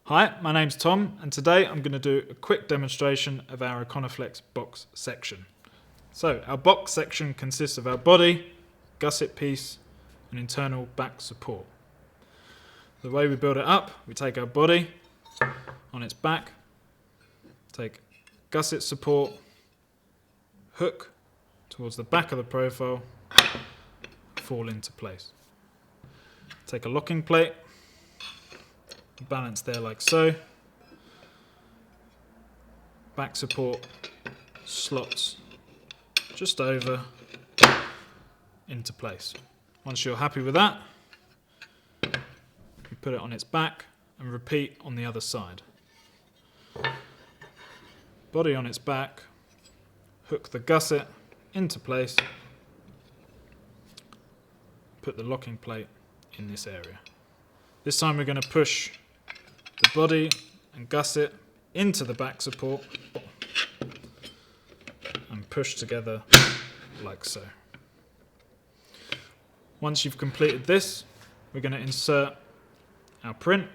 Hi, my name's Tom, and today I'm going to do a quick demonstration of our Econoflex box section. So our box section consists of our body, gusset piece and internal back support. The way we build it up, we take our body on its back, take gusset support, hook towards the back of the profile, fall into place. Take a locking plate, balance there like so. Back support slots just over into place. Once you're happy with that, you put it on its back and repeat on the other side. Body on its back, hook the gusset into place, put the locking plate in this area. This time we're going to push the body and gusset into the back support and push together like so. Once you've completed this, we're going to insert our print.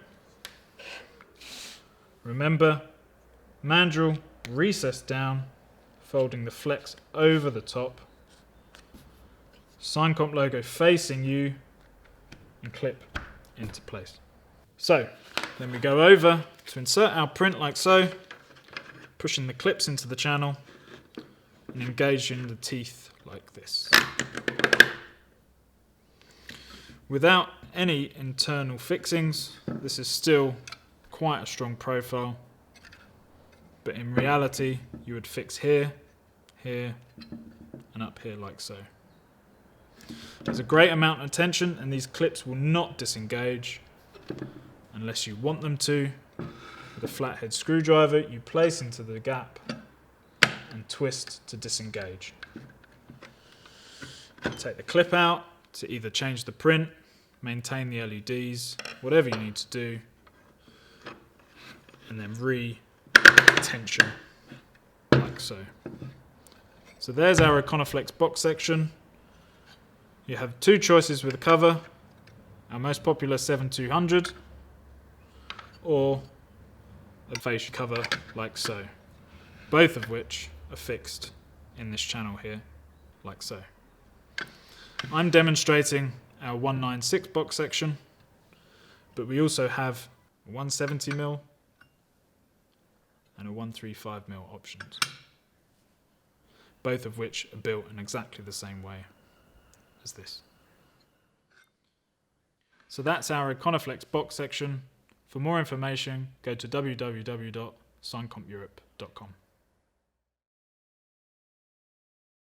Remember, mandrel recessed down, folding the flex over the top, SignComp logo facing you, and clip into place. So then we go over to insert our print like so, pushing the clips into the channel and engaging the teeth like this. Without any internal fixings, this is still quite a strong profile, but in reality you would fix here, here and up here like so. There's a great amount of tension and these clips will not disengage unless you want them to. With a flathead screwdriver you place into the gap and twist to disengage. Take the clip out to either change the print, maintain the LEDs, whatever you need to do, and then re-tension like so. So there's our Econoflex box section. You have two choices with the cover, our most popular 7200 or a fascia cover like so, both of which are fixed in this channel here like so. I'm demonstrating our 196 box section, but we also have a 170mm and a 135mm options, both of which are built in exactly the same way as this. So that's our Econoflex box section. For more information, go to www.SignCompEurope.com.